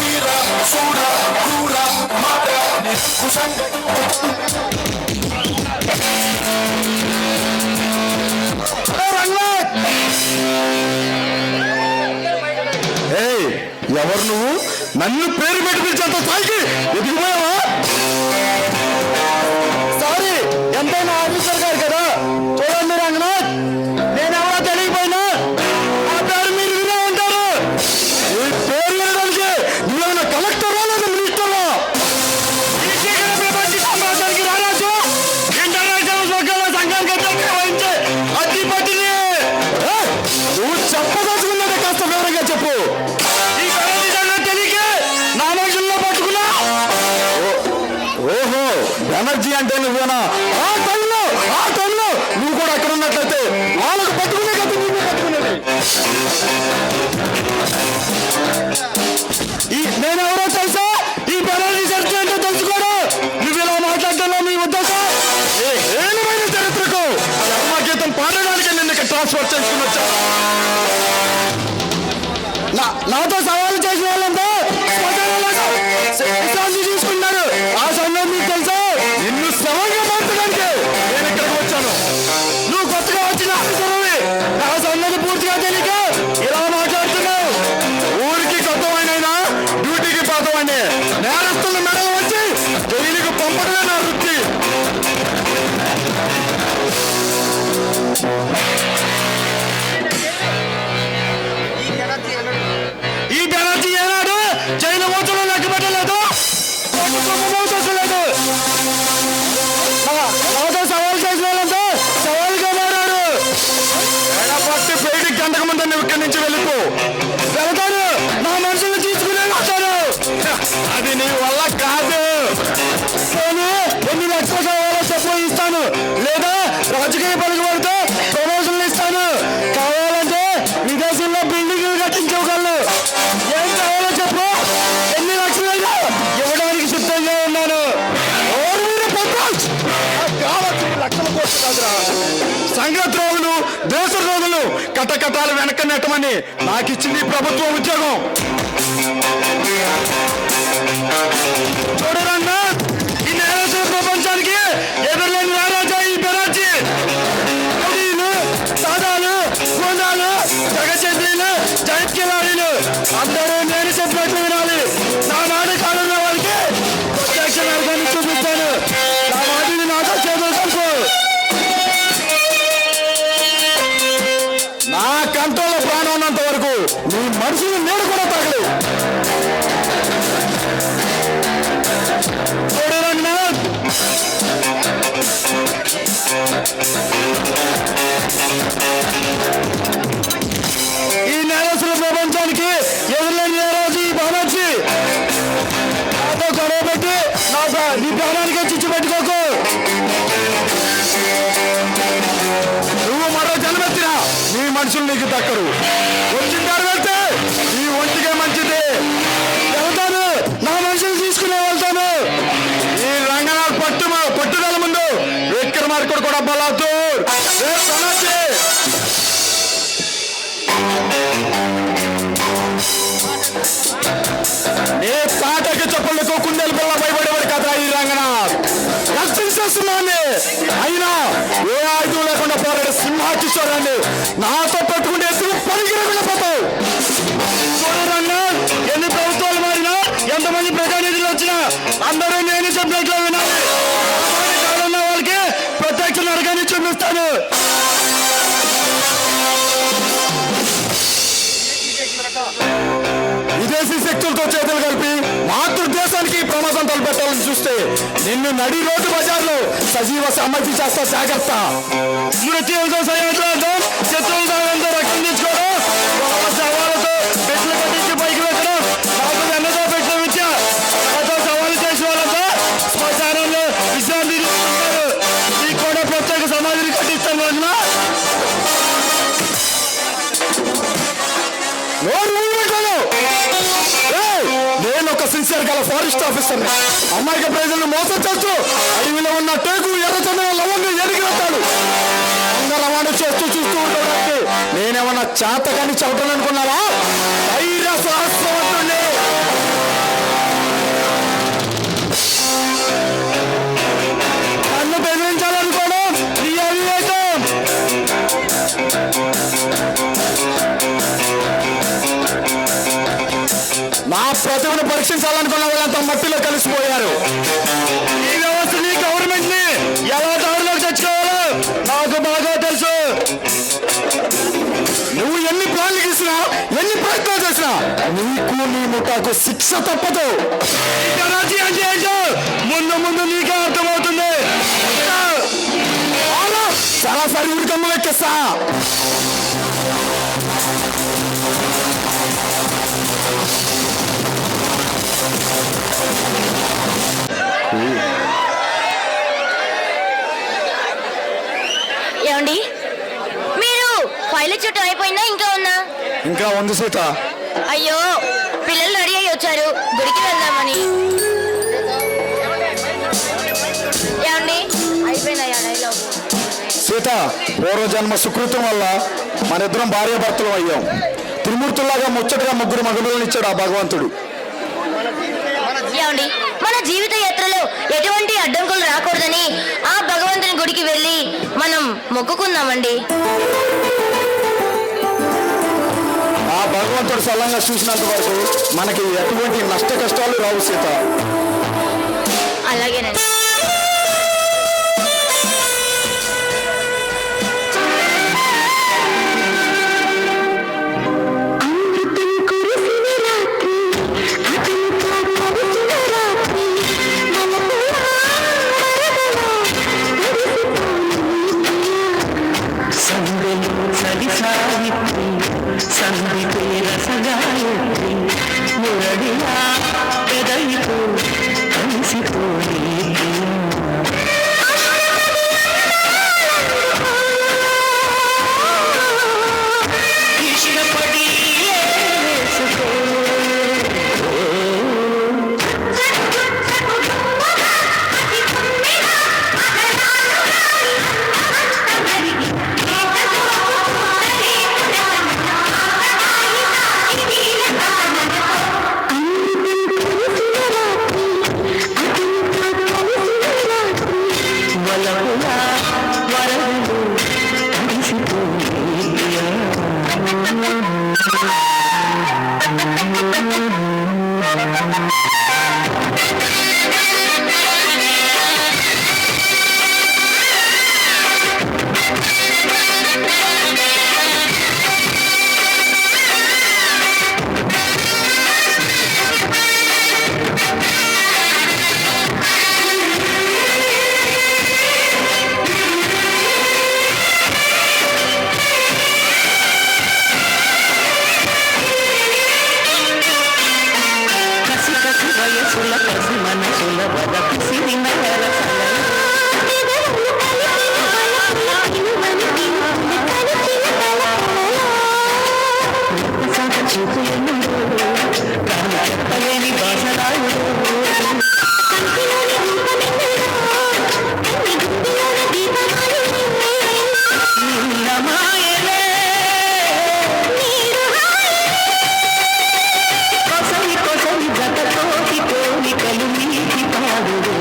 వీర శూర క్రూర మార నిర్కుశంగ. ఎవరు నువ్వు? నన్ను పేరు పెట్టి పిలిచేంత స్థాయికి ఎదిగిపోయావా? సారీ, ఎంతైనా ఆఫీసర్ గారు కదా. చూడండి రంగనాథ్, నేనెవరో తెలియకపోయినా ఆ పేరు మీరు వినే ఉంటారు. ఈ పేరు వినడానికి నువ్వేమైనా కలెక్టరా లేదా మినిస్టరా? ప్రపంచ సామ్రాజ్యానికి రారాజు, ఇంటర్నేషనల్ సోషల్ సంఘానికి వహించే అధిపతిని. నువ్వు చెప్పదలుచుకున్నదే కాస్త వివరంగా చెప్పు. ఓహో, బెనర్జీ అంటే నువ్వేనా? ఆ టైంలో నువ్వు కూడా అక్కడ ఉన్నట్లయితే వాళ్ళకు పట్టుకునే కదా నువ్వు పట్టుకునేది. నేనెవరో తెలుసా? ఈ బెనర్జీ చరిత్ర ఏంటో తెలుసుకోడు. నువ్వు ఇలా మాట్లాడుతున్నావు, నీ ఉద్దేశం ఏమైనా చరిత్రకు జన్మగీతం పాడడానికి నిన్ను ఇక్కడ ట్రాన్స్ఫర్ చేసుకుని వచ్చా. నాతో సవాలు చేసిన వాళ్ళంతా విశ్రాంతి తీసుకున్నారు. ఆ సమయం మీకు తెలుసా? నిన్ను సవాలుగా మార్చడానికి నేను ఇక్కడికి వచ్చాను. నువ్వు కొత్తగా వచ్చిన ఆఫీసర్వి, నా సన్నది పూర్తిగా తెలియక ఇలా మాట్లాడుతున్నావు. ఊరికి కొత్తమైనా డ్యూటీకి పాతవాడిని. నేరస్తుల మెడలు వచ్చి జైలుకు పంపడమే నా వృత్తి. ఈ బెనర్జీ ఏనాడు జైలు ఓచలు లెక్క పెట్టలేదు, నాతో సవాల్ చేసిన వాళ్ళంతా సవాల్గా మారారు. ఎడపట్టి పేటికి గంటకు ముందు నువ్వు ఇక్కడి నుంచి వెళ్ళిపో. వెళ్తాను, నా మనుషులను తీసుకునే వస్తాను. అది నీ వల్ల కాదు. నేను ఎన్ని లక్షల సవాళ్ళు చెప్పు ఇస్తాను, లేదా రాజకీయ పలుకుబడితో ప్రమోషన్లు ఇస్తాను. కావాలంటే విదేశంలో బిల్డింగ్లు కట్టించగలను. ఏం కావాలో చెప్పు, ఎన్ని లక్షలైనా ఇవ్వడానికి సిద్ధంగా ఉన్నాను. సంఘద్రోగులు, దేశద్రోగులు కటకటాలు వెనక నెట్టమని నాకు ఇచ్చింది ప్రభుత్వ ఉద్యోగం. చూడరన్నా, ఈ నేరస్తుల ప్రపంచానికి ఎదురులేని రారాజా ఈ బెనర్జీ. సాదాలు, గోండాలు, జగచేత్రీలు, జైత్కిలాడీలు అందరూ నేను చెప్పినట్లు వినాలి. నా మాట నా కంట్రోల్లో ప్రాణం ఉన్నంత వరకు నీ మనుషులు నేను కూడా తగలేదు. ఈ నేరస్తుల ప్రపంచానికి ఎదురులేని నేరాజు ఈ బాబాజీ నాతో గొడవ పెట్టి నీ ప్రాణానికే చిచ్చు పెట్టుకోకు. నువ్వు మరో జన్మెత్తినా నీ మనుషులు నీకు దక్కరు. వచ్చిందారు వెళ్తే నీ ఒంటికే మంచిది. వెళ్తాను, నా మనుషులు తీసుకునే వెళ్తాను. ఈ రంగనాథ్ పట్టుదల ముందు విక్రమార్కుడు కూడా బలాదూర్. ఏ తాటకి చెప్పులకు కుందేలు పిల్ల భయపడేవాడు కదా ఈ రంగనాథ్. రక్షించేస్తున్నాన్ని అయినా ఏ ఆయుధం లేకుండా పోరాడే సింహాకిషోరాన్ని నాతో పెట్టుకుంటే ఎత్తుకు పనికిరకుండా పోతావు. రంగనాథ్, ఎన్ని ప్రభుత్వాలు మారినా ఎంతమంది ప్రజానిధులు వచ్చినా అందరూ నేను చెప్పినట్లు వినాలి. కావాలన్న వాళ్ళకి ప్రత్యక్ష నరకాన్ని చూపిస్తాను. విదేశీ శక్తులతో చేతులు కలిపి మాతృదేశానికి ప్రమాదం తలపెట్టాలని చూస్తే నిన్ను నడి రోడ్డు బజార్లో సజీవ సమాధి చేస్తా. జాగ్రత్త. మృత్యువులతో సైనికులతో శత్రువులతో రక్షణ తీసుకోవడం, సవాళ్ళతో పెట్లు కట్టించి పైకి పెట్టడం, నాకు వెన్నతో పెట్లు ఇచ్చా సవాలు చేసిన వాళ్ళంతా శ్మశానంలో విశ్రాంతి తీసుకుంటారు. నీకు కూడా ప్రత్యేక సమాధిని కట్టిస్తాను. రోజున నేను ఒక సిన్సియర్ గల ఫారెస్ట్ ఆఫీసర్. అమాయక ప్రజలను మోసం చేస్తూ అడవిలో ఉన్న టేకు ఎర్రచందనం లవంగా ఎరిగి వెళ్తాడు. దొంగ రవాణా చేస్తూ చూస్తూ ఉండడానికి నేనేమన్నా చేతగాని చెప్పడం అనుకున్నావా? ధైర్య సాహసవంతుడిని. నన్ను బెదిరించాలనుకోవడం నీ అవివేకం. నా ప్రతిభను పరీక్షించాలనుకున్న వాళ్ళంతా మట్టిలో కలిసిపోయారు. ఈ వ్యవస్థని గవర్నమెంట్ ని ఎలా దారిలోకి తెచ్చుకోవాలో నాకు బాగా తెలుసు. నువ్వు ఎన్ని ప్లాన్లు గీసినా, ఎన్ని ప్రయత్నాలు చేసినా నీకు నీ ముఠాకు శిక్ష తప్పదు. అంటే ఏంటో ముందు ముందు నీకే అర్థమవుతుంది. సరాసరి ఉడికమ్మ ఎక్కిస్తా. ఏమండి, మీరు ఫైల్ చుట్టూ అయిపోయిందా ఇంకా ఉందా? ఇంకా ఉంది సీత. అయ్యో, పిల్లలు రెడీ అయ్యి వచ్చారు, గుడికి వెళ్దామని. ఏమండి, అయిపోయిందా డైలాగ్? సీత, పూర్వజన్మ సుకృతం వల్ల మన ఇద్దరం భార్యాభర్తలు అయ్యాం. త్రిమూర్తుల్లాగా ముచ్చటగా ముగ్గురు మగపిల్లలు ఇచ్చాడు ఆ భగవంతుడు. ఏమండి, మన జీవిత యాత్రలో ఎటువంటి అడ్డంకులు రాకూడదని ఆ భగవంతుని గుడికి వెళ్ళి మనం మొక్కుకుందామండి. ఆ భగవంతుడు సల్లంగా చూసినంత వరకు మనకి ఎటువంటి నష్ట కష్టాలు రావు సీత. అలాగేనండి. సంధితే రసగాయత్రి మురడిలా పెదవితో కలిసిపోయి చూపు ఎన్నుడో తాను చెప్పలేని భాషలాయుడో నిన్న మాయలే కొసవి కొసవి గతతోటి కోరికలు నీటి పాడుడు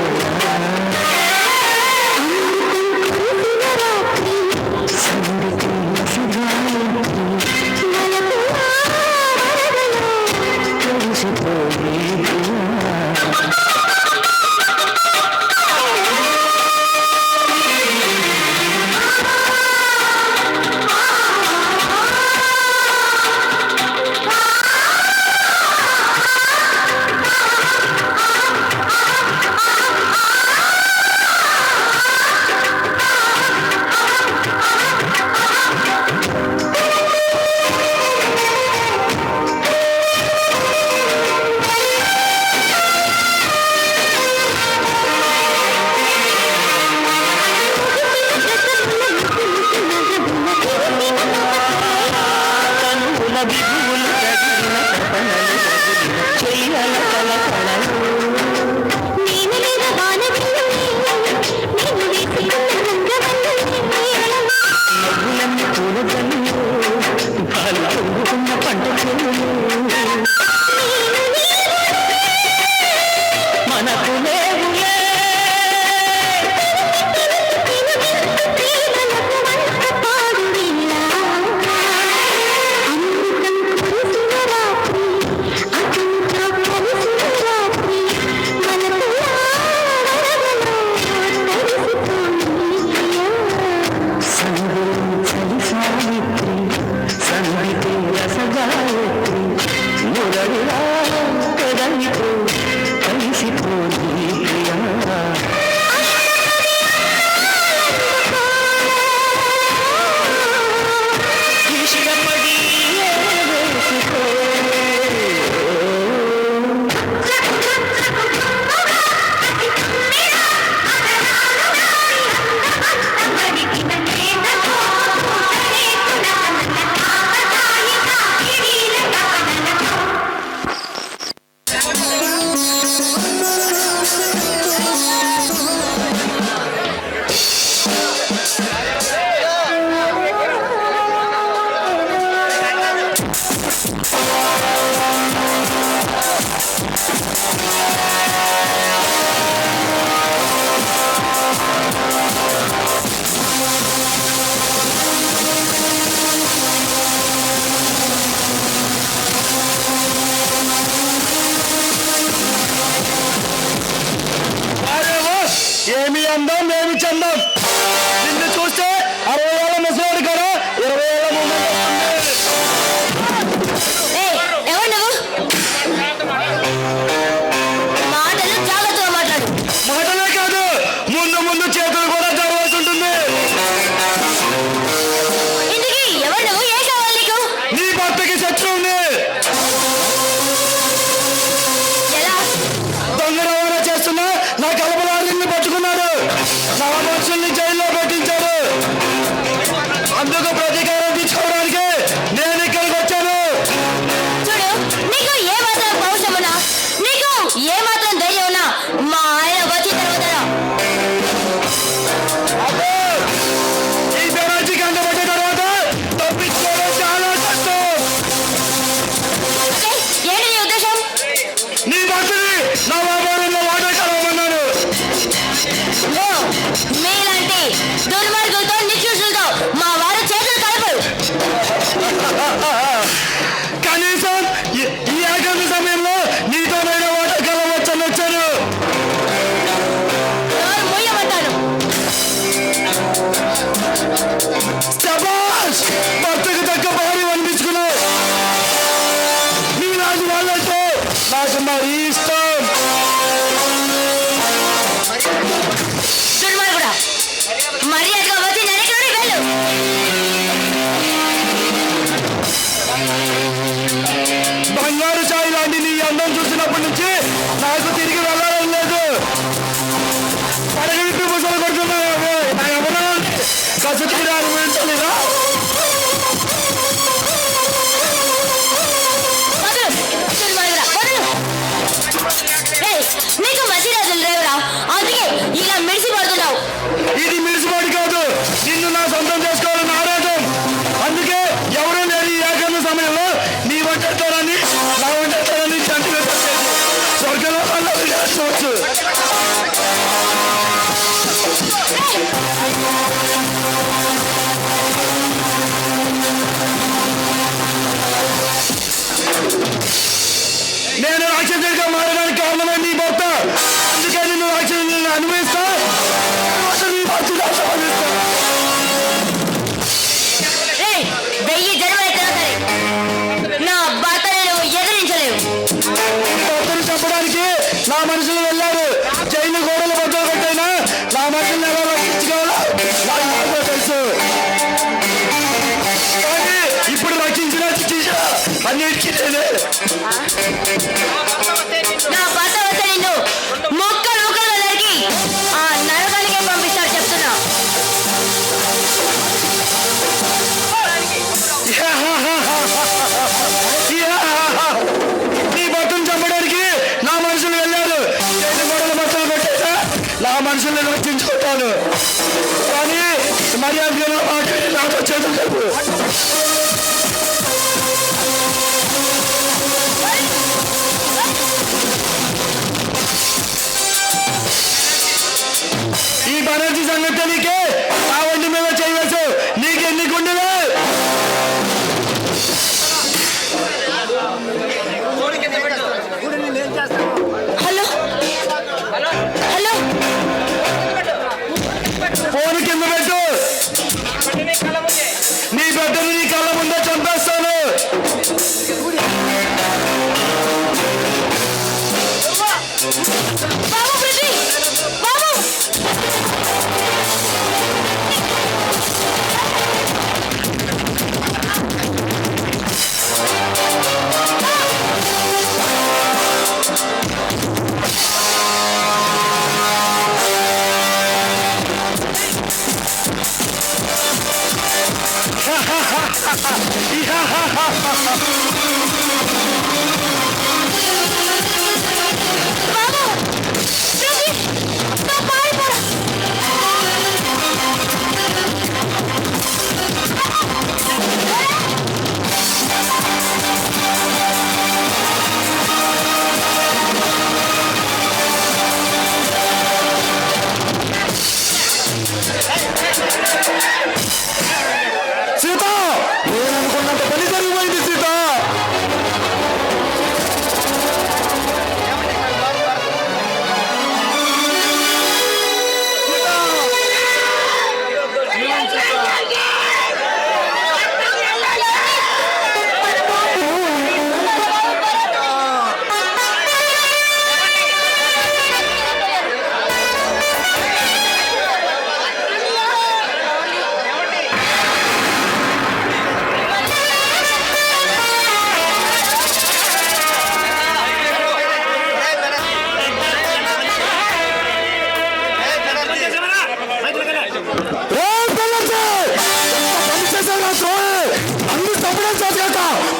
ఏమి అందం ఏమి చందం నిన్ను చూస్తే 60 ఏళ్ళ ముసలాడు కదా 20 ఏళ్ళ మూమెంట్ మాటలే కాదు ముందు ముందు చేతులు కూడా జరగాల్సి ఉంటుంది. నీ భర్తకి శత్రువుని దొంగ రవాణా చేస్తున్నా నా కలపలాడిని పట్టుకున్నాడు, నా మనుషుల్ని జైల్లో పెట్టించాడు. అందుకు ప్రతీకారం తీసుకోవడానికి నేను ఇక్కడికి వచ్చాను. ఏమాత్రం ధైర్యం ఉన్నా మా ఆయన వచ్చిన తర్వాత ఈ బెనార్జీ కంటపడ్డ తర్వాత తప్పించుకోవడం చాలా కష్టం. ఏంటి నీ ఉద్దేశం? నీ భర్తని నా వ్యాపారంలో వాటర్ కలవమన్నాను. మీలాంటి దుర్మార్గులతో నిశ్చూసులతో మా వారు చేతులు కలపరు. కనీసం ఈ ఏకాంత సమయంలో నీతోనైనా వాటర్ కలవచ్చని వచ్చాను. మూయమంటాను. శభాష్! భర్తకు తగ్గ భార్య అనిపించుకున్నావు. నీలాంటి వాళ్ళంటే నాకు మరీ ఇష్టం. దుర్మార్గుడా, మర్యాదగా వచ్చి నరకలోని వెళ్ళు. బంగారు చాయ్ లాంటి నేను రాక్షసుడిగా మారడానికి కారణమే నీ భర్త. అందుకే నిన్ను రాక్షసుని అనుభవిస్తా. నీ బాధ్యత ఆస్వాదిస్తా. ఏయ్, 1000 జన్మలైనా సరే నా భర్తని నువ్వు ఎదిరించలేవు. భర్తను చంపడానికి నా మనుషులు వెళ్ళారు. జైలు గోడలు బద్దలు కొట్టైనా నా మనుషులను ఎలా రక్షించుకోవాలో నాకు బాగా తెలుసు. కానీ ఇప్పుడు రక్షించిన శిక్షించిన అన్నిటికీ నేనే. నా భర్త వస్తే నిన్ను మొక్కలు ముక్కలు నరికి ఆ నరకానికే పంపిస్తాడు చెప్తున్నా. నీ భర్తను చంపడానికి నా మనుషులు వెళ్ళారు. జైలు గోడలు బద్దలు కొట్టైనా నా మనుషులను రక్షించుకుంటాను. కానీ మర్యాదగా మాట్లాడి నాతో చేతులు కలుపు. ఈ బెనర్జీ సంగతి నీకే ఆ వండి మీద చేయవచ్చు. నీకెన్ని గుండెలు? హలో హలో ఫోన్ కింద పెట్టు. నీ బిడ్డను నీ కళ్ళ ముందే చంపేస్తాను. బాబు ప్రతి బాబు సీత, నేను అనుకున్నంత పని జరిగిపోయింది సీత.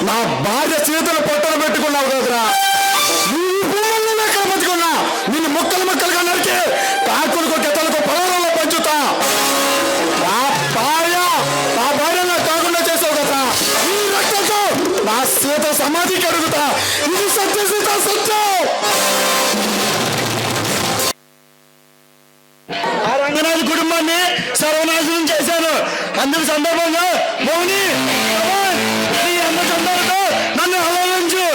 నా భార్య చేతులు పొట్టలు పెట్టుకున్నావు కదరా. నీ భూములను ఎక్కడ పంచుకున్నా నిన్ను ముక్కలు ముక్కలుగా నరికి కాకులకు గెతలకు పొలంలో పంచుతా. నా భార్య నాకు కాకుండా చేసావు కదా. ఈ రక్తంతో నా సీత సమాధికి అడుగుతా. ఇది సత్య సీత సత్యం. ఆ రంగనాథ్ కుటుంబాన్ని సర్వనాశనం చేశాను. అందుకు సందర్భంగా మౌని నీ అన్న చందాలతో నన్ను ఆలోచించు.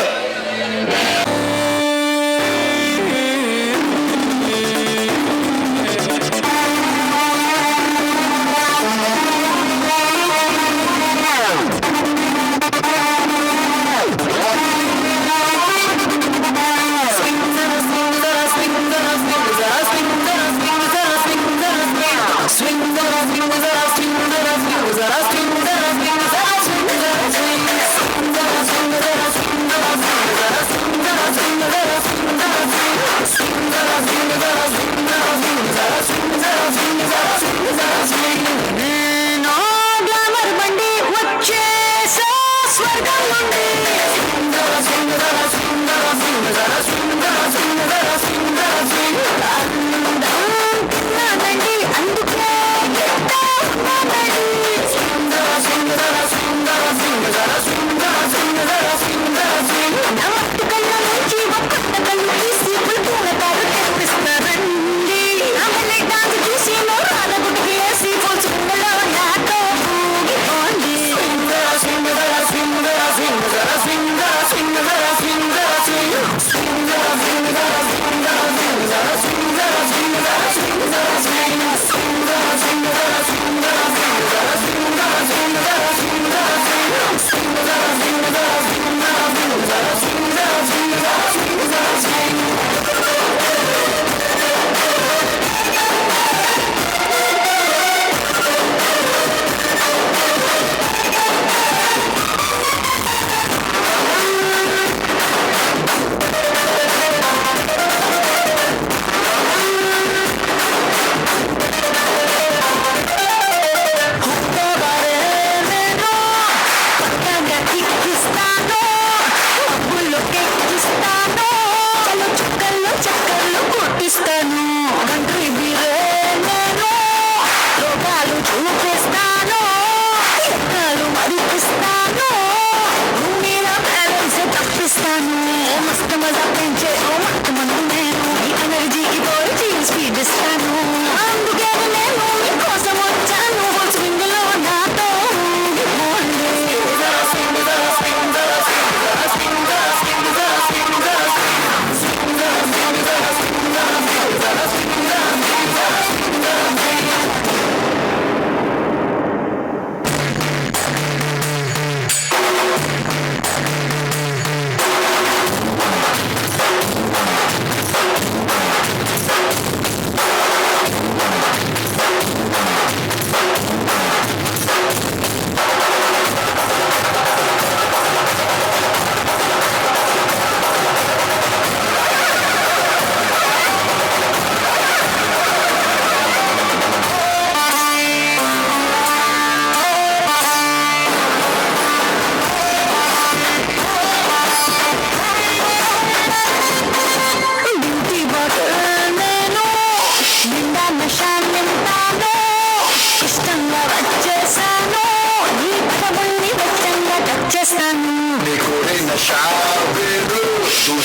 చూసి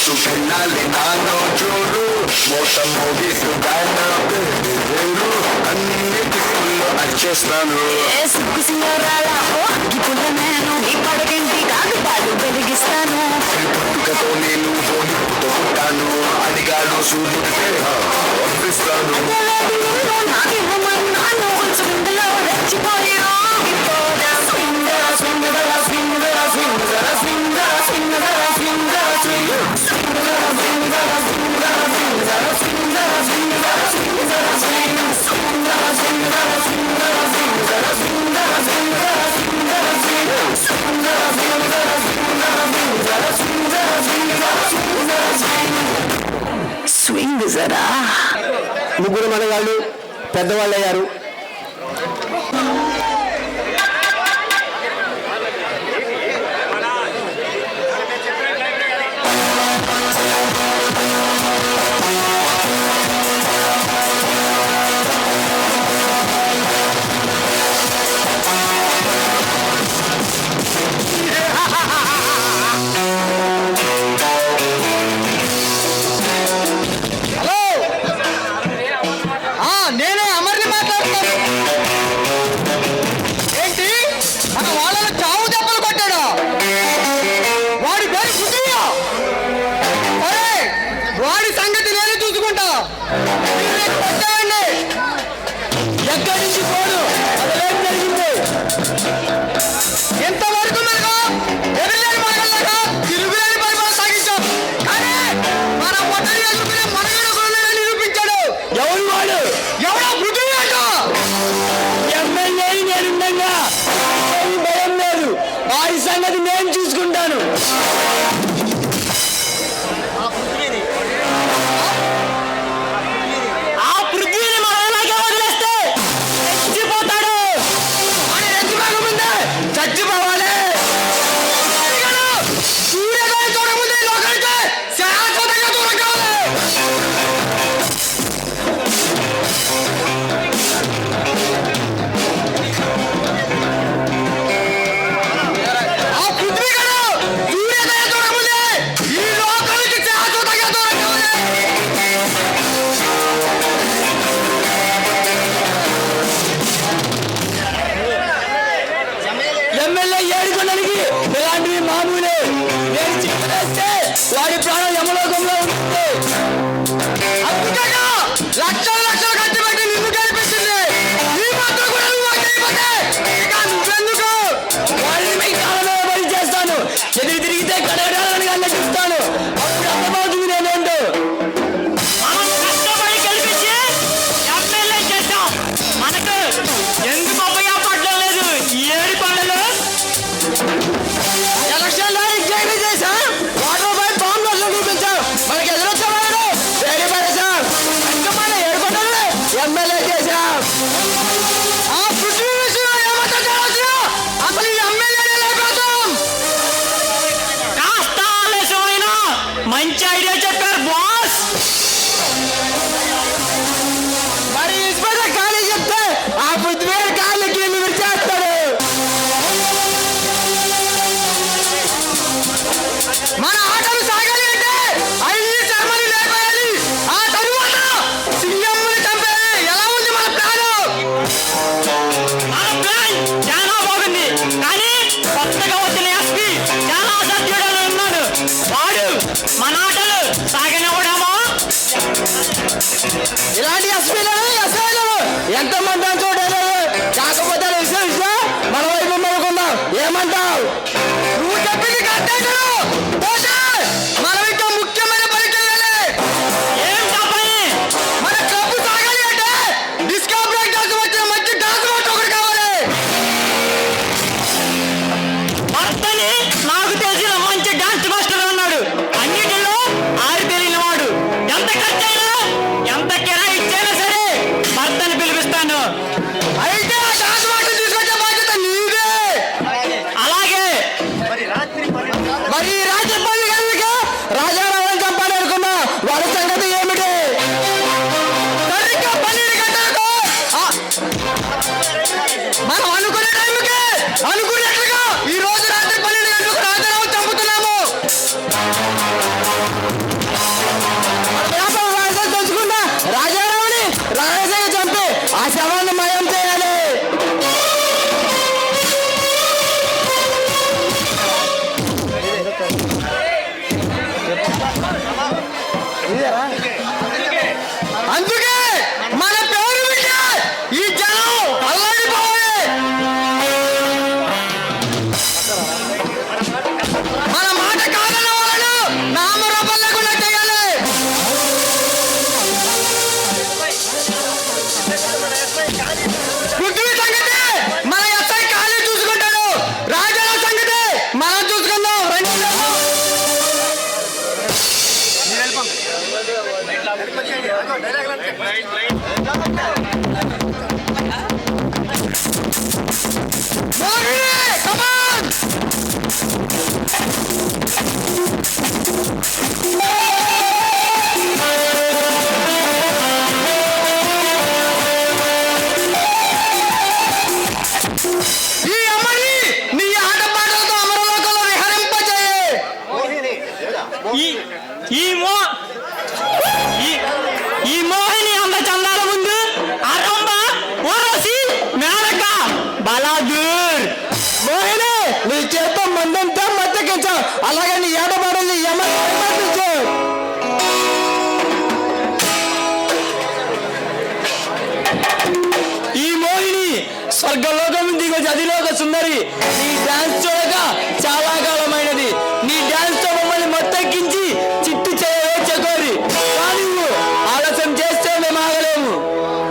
ಮುತ್ತು ಬೆನ್ನಾಲಿ ನಾನು ಜೋರು ಮೋಟ ಮೋಗಿಸು ಗಾನ ಬೇರು అన్నిటి ఫుల్ అర్చేస్తాను సిగ్గు సింగరాల ఓ అగ్గి పుల్ల నేను ఈ పడకంటి కాగటాలు వెలిగిస్తాను పుట్టుకతో నేను నిప్పుతో పుట్టాను అడిగాడు సూర్యుడికే పంపిస్తాను నాకివ్వమన్నాను కొంచెంలో రెచ్చిపోయి ఆగిపోదా సింగర సింగర సింగర సింగర సింగర సింగర సింగర సింగర సింగర సింగర సింగర సింగర సింగర స్వింగ్ జరా ముగ్గురు మనగాళ్ళు పెద్దవాళ్ళు అయ్యారు. నేనే అమర్ని మాట్లాడుతాను. ఏంటి మన వాళ్ళను చావు దెబ్బలు కొట్టాడా? వాడి పేరు పుట్టియా? అరే వాడి సంగతి నేనే చూసుకుంటా. మీరు ఇక్కడ వచ్చేయండి. ఎక్కడి నుంచి పోడు అసలేం జరిగింది? ఎంతవరకు మనకు ఎదురులేని మనగల్లాగా తిరుగులేని పరిపాలన సాగించాం. కానీ మన పొట్టని ఎదుర్కొనే మనగడు కొనలేదని నిరూపించాడు. ఎవరు వాడు? ఎవడో పృథ్వీ అంట. ఎమ్మెల్యేని నేనుండగా భయం లేదు. వాడి సంగతి నేను చూసుకుంటాను. ఆ పృథ్వీని మనం అలాగే వదిలేస్తే చచ్చిపోతాడు. వాడి రెచ్చిపోకముందే చచ్చిపోవాలి. సూర్యోదయం చూడకముందే లోకానికి శాశ్వతంగా దూరం కావాలి. ఆ పృథ్వీ గారు సూర్యోదయం చూడకముందే ఈ లోకానికి శాశ్వతంగా దూరం కావాలి. ఎమ్మెల్యే ఏడుకొండలకి ఇలాంటివి మామూలే. నేను చెప్పేస్తే వాడి ప్రాణం యమలోకంలో ఉంటుంది. అందుకగా లక్షలు లక్షలు ఖర్చు పెట్టి నిన్ను గెలిపించింది. ఈ మాత్రం కూడా నువ్వు అయిపోతే ఇక నువ్వెందుకు? వాడిని మీ కాలంలో బలి చేస్తాను. ఎదురు తిరిగితే కడగడాలని లెక్కిస్తాను. అప్పుడు అర్థమవుతుంది నేనేంటో. మనం కష్టపడి గెలిపించి ఎమ్మెల్యే చేస్తాం. మనకు ఎందుకు ఉపయోగపడడం లేదు ఈ ఏడు పండుగలు? ఎలక్షన్ లో ఎగ్జైట్ చేశాం. వాటర్ పై బాంబు వర్షం చూపించాం. మనకి ఎదురొచ్చేవాడు వేడి పడేశాం. ఇంకా మన ఏడుకొండలు ఎమ్మెల్యే చేశాం. ఆ పృథ్వీ విషయంలో ఏమంటారు తెలియదు. అసలు ఈ ఎమ్మెల్యేనే లేకపోతాం. కాస్త ఆలస్యమైన మంచి ఐడియా చెప్పారు బాస్. మరి ఇన్స్పెక్టర్ ఖాళీ చెప్తే ఆ పృథ్వీ కాళ్ళకి విరిచేస్తాడు. మన ఆటలు సాగాలి అంటే అన్ని శర్మని లేపేయాలి. ఆ తరువాత సీఎంని చంపేయాలి. ఎలా ఉంది మన ప్లాన్? మన ప్లాన్ చాలా బాగుంది. కానీ కొత్తగా వచ్చిన ఎస్పీ చాలా అసత్యుడు ఉన్నాడు. వాడు మన ఆటలు సాగనివ్వడమో. ఇలాంటి ఎస్పీలను ఎస్ఐలు ఎంతమంది అని చూడలేదు. కాకపోతే విషయం మన వైపు మనకుందాం. ఏమంటావు? నువ్వు చెప్పింది కరెక్టే. మనం ఇంకా ముఖ్యమైన పని చేయాలి. ఏం పని? మన క్లబ్ సాగాలి అంటే డిస్కో బ్రేక్ డాన్స్ వచ్చిన మంచి డాన్స్ మాస్టర్ ఒకటి కావాలి. భర్తని నాకు తెలిసిన మంచి డాన్స్ మాస్టర్ ఉన్నాడు. అన్నిటిలో ఆరు తెలియని వాడు. ఎంత ఖర్చైనా ఎంత కిరాయి ఇచ్చైనా సరే భర్తని పిలిపిస్తాను. అయితే ఆ డాన్స్ మాస్టర్ తీసుకొచ్చే బాధ్యత నీదే. అలాగే మరి ఈ రాత్రి పని కనుక రాజారావుని చంపాలి అనుకున్నా. వాడి సంగతి ఏమిటి? సరిగ్గా 12 గంటలకు మనం అనుకునే టైంకి అనుకున్నట్లుగా ఈ రోజు రాత్రి 12 గంటలకు రాజారావు చంపుతున్నాము. ఈ అమ్మని నీ ఆటపాటలతో అమరలోకంలో విహరింపజేయే. ఈ మోహిని అంద చందాల ముందు అరంబ ఓరసి మేనక బలాదూర్. మోహిని నీ చేత మందంతా మత్తెక్కించు, అలాగే నీ ఏటపాడల్ని యమర్పించు. ఈ మోహిని స్వర్గలోకం దిగొచ్చి అదిలోక సుందరి. నీ డాన్స్